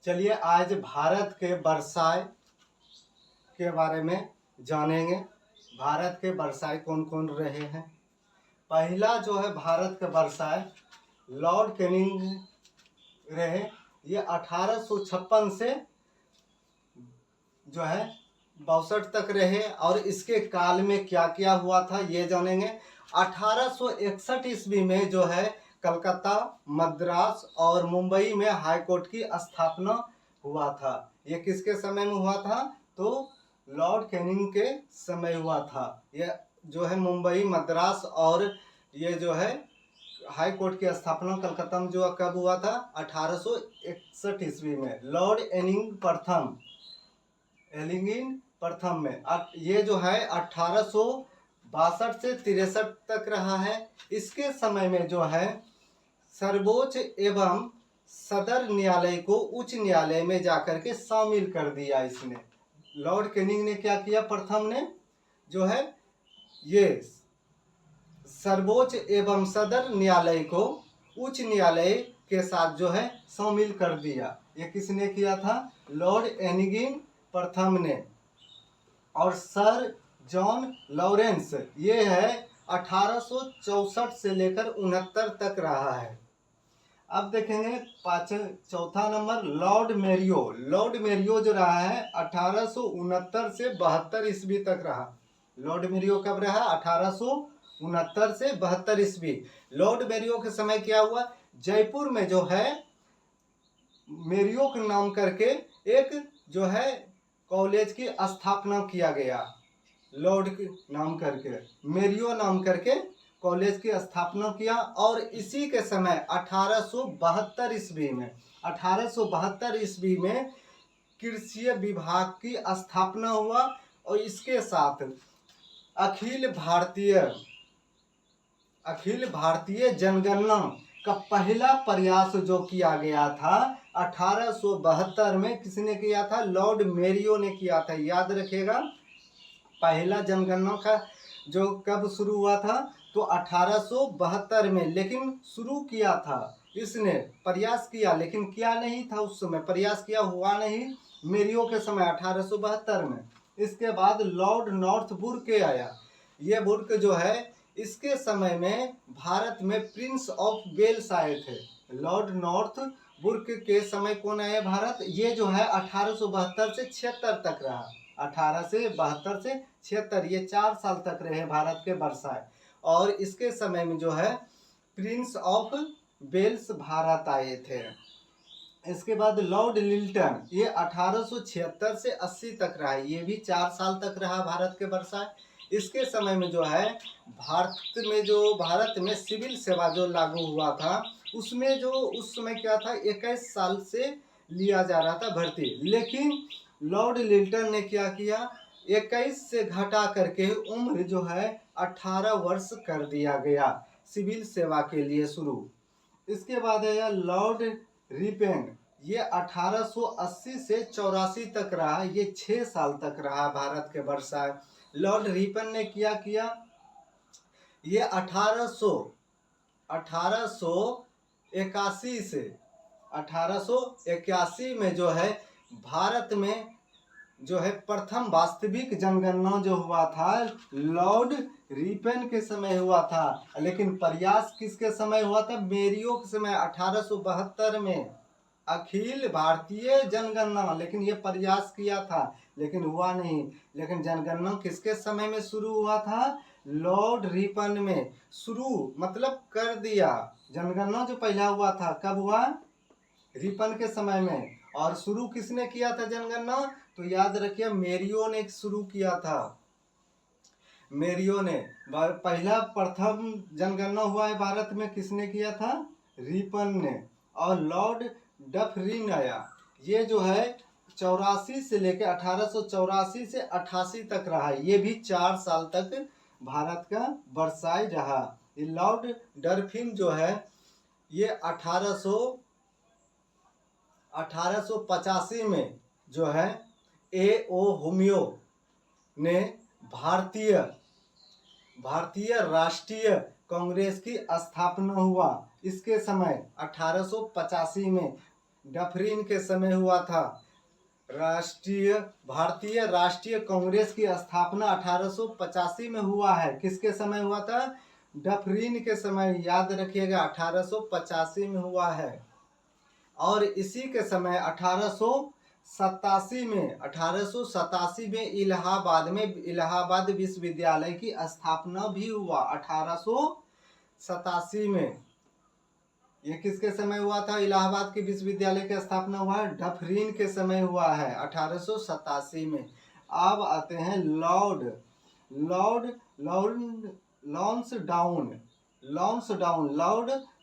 चलिए आज भारत के वर्साय के बारे में जानेंगे। भारत के वर्साय कौन कौन रहे हैं। पहला जो है भारत के वर्साय लॉर्ड कैनिंग रहे। ये 1856 से जो है 62 तक रहे और इसके काल में क्या क्या हुआ था ये जानेंगे। 1861 ईस्वी में जो है कलकत्ता, मद्रास और मुंबई में हाई कोर्ट की स्थापना हुआ था। ये किसके समय में हुआ था? तो लॉर्ड कैनिंग के समय हुआ था। ये जो है मुंबई, मद्रास और ये जो है हाई कोर्ट की स्थापना कलकत्ता में जो कब हुआ था? 1861 ईस्वी में लॉर्ड एलिंगिन प्रथम में। ये जो है 1862 से 63 तक रहा है। इसके समय में जो है सर्वोच्च एवं सदर न्यायालय को उच्च न्यायालय में जाकर के शामिल कर दिया इसने। लॉर्ड कैनिंग ने क्या किया? प्रथम ने जो है ये सर्वोच्च एवं सदर न्यायालय को उच्च न्यायालय के साथ जो है शामिल कर दिया। ये किसने किया था? लॉर्ड एनिगिन प्रथम ने। और सर जॉन लॉरेंस ये है 1864 से लेकर 69 तक रहा है। अब देखेंगे चौथा number Lord Mario. Lord Mario जो रहा है 1869 से 72 ईस्वी तक रहा। लॉर्ड मेरियो कब रहा? 1869 से 72 ईस्वी। लॉर्ड मेरियो के समय क्या हुआ? जयपुर में जो है मेरियो के नाम करके एक जो है कॉलेज की स्थापना किया गया। लॉर्ड के नाम करके मेरियो नाम करके कॉलेज की स्थापना किया। और इसी के समय 1872 ईस्वी में कृषि विभाग की स्थापना हुआ। और इसके साथ अखिल भारतीय जनगणना का पहला प्रयास जो किया गया था 1872 में किसने किया था? लॉर्ड मेरियो ने किया था। याद रखिएगा, पहला जनगणना का जो कब शुरू हुआ था? तो 1872 में। लेकिन शुरू किया था इसने, प्रयास किया, लेकिन क्या नहीं था उस समय, प्रयास किया हुआ नहीं मेरियो के समय 1872 में। इसके बाद लॉर्ड नॉर्थबुर्क आया। ये बुर्क जो है इसके समय में भारत में प्रिंस ऑफ वेल्स आए थे। लॉर्ड नॉर्थबुर्क के समय कौन आए भारत? ये जो है 1872 से 76 तक रहा। 18 से 72 से 76 ये 4 साल तक रहे भारत के वर्साय। और इसके समय में जो है प्रिंस ऑफ वेल्स भारत आए थे। इसके बाद लॉर्ड लिल्टन ये 1876 से 80 तक रहा। ये भी 4 साल तक रहा भारत के वर्साय। इसके समय में जो है भारत में सिविल सेवा जो लागू हुआ था उसमें जो उस समय क्या था 21 साल से लिया जा रहा था भर्ती। लेकिन लॉर्ड लिल्टन ने क्या किया? 21 से घटा करके उम्र जो है 18 वर्ष कर दिया गया सिविल सेवा के लिए शुरू। इसके बाद है लॉर्ड रिपेन। ये 1880 से 84 तक रहा। ये 6 साल तक रहा भारत के वर्साय। लॉर्ड रिपेन ने क्या किया? ये 1881 से 1881 में जो है भारत में जो है प्रथम वास्तविक जनगणना जो हुआ था लॉर्ड रिपेन के समय हुआ था। लेकिन प्रयास किसके समय हुआ था? मेरियो के समय 1872 में अखिल भारतीय जनगणना। लेकिन ये प्रयास किया था लेकिन हुआ नहीं। लेकिन जनगणना किसके समय में शुरू हुआ था? लॉर्ड रिपेन में। शुरू मतलब कर दिया। जनगणना जो पहला हुआ था कब हुआ? रिपेन के समय में। और शुरू किसने किया था जनगणना? तो याद रखिए मेरियो ने शुरू किया था। मेरियो ने पहला प्रथम जनगणना हुआ है भारत में, किसने किया था? रिपेन ने। और लॉर्ड डफरिन आया। ये जो है 84 से लेकर 1884 से 88 तक रहा। ये भी 4 साल तक भारत का वर्साय रहा। ये लॉर्ड डफरिन जो है ये 1885 में जो है A.O. होमियो ने भारतीय राष्ट्रीय कांग्रेस की स्थापना हुआ। इसके समय 1885 में डफरिन के समय हुआ था। भारतीय राष्ट्रीय कांग्रेस की स्थापना 1885 में हुआ है। किसके समय हुआ था? डफरिन के समय, याद रखिएगा 1885 में हुआ है। और इसी के समय 1887 में इलाहाबाद विश्वविद्यालय की स्थापना भी हुआ 1887 में। ये किसके समय हुआ था? इलाहाबाद के विश्वविद्यालय की स्थापना हुआ है, डफरिन के समय हुआ है 1887 में। अब आते हैं लॉर्ड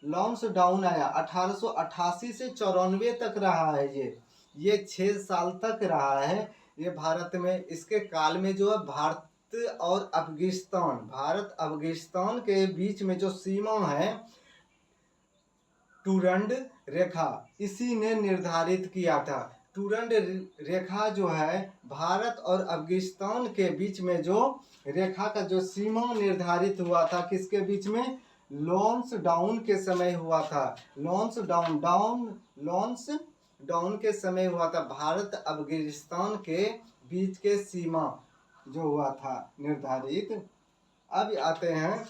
लॉन्सडाउन आया 1888 से 94 तक रहा है। ये 6 साल तक रहा है ये भारत में। इसके काल में जो है भारत अफगानिस्तान के बीच में जो सीमा है, टूरंड रेखा, इसी ने निर्धारित किया था। टूरंड रेखा जो है भारत और अफगानिस्तान के बीच में जो रेखा का जो सीमा निर्धारित हुआ था, किसके बीच में? लॉन्सडाउन के समय हुआ था। लॉन्सडाउन के समय हुआ था। भारत अफगानिस्तान के बीच के सीमा जो हुआ था निर्धारित। अब आते हैं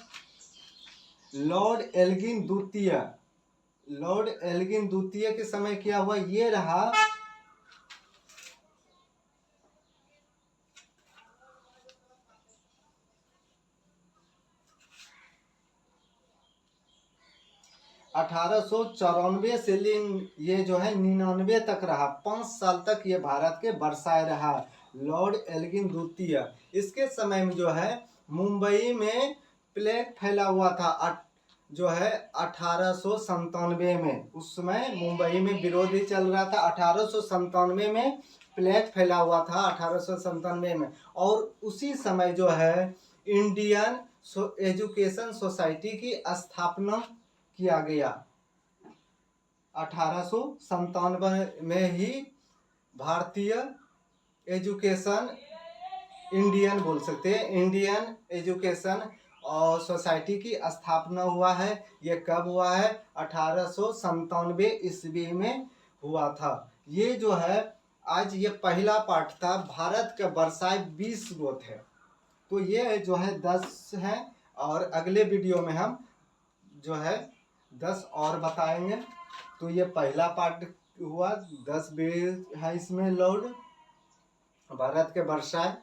लॉर्ड एल्गिन द्वितीय के समय क्या हुआ? ये रहा 1894 से ये जो है 99 तक रहा। 5 साल तक ये भारत के वर्साय रहा, लॉर्ड एल्गिन द्वितीय। इसके समय में जो है मुंबई में प्लेग फैला हुआ था, जो है 1897 में। उस समय मुंबई में विरोध ही चल रहा था। 1897 में प्लेग फैला हुआ था 1897 में। और उसी समय जो है इंडियन एजुकेशन सोसाइटी की स्थापना किया गया। 1897 में ही भारतीय एजुकेशन, इंडियन बोल सकते हैं, इंडियन एजुकेशन और सोसाइटी की स्थापना हुआ है। ये कब हुआ है? 1897 ईस्वी में हुआ था। ये जो है आज ये पहला पार्ट था। भारत का वर्षाय 20 गो थे, तो ये जो है 10 है। और अगले वीडियो में हम जो है 10 और बताएंगे। तो ये पहला पार्ट हुआ, 10 भी है इसमें लॉर्ड भारत के वर्षाय।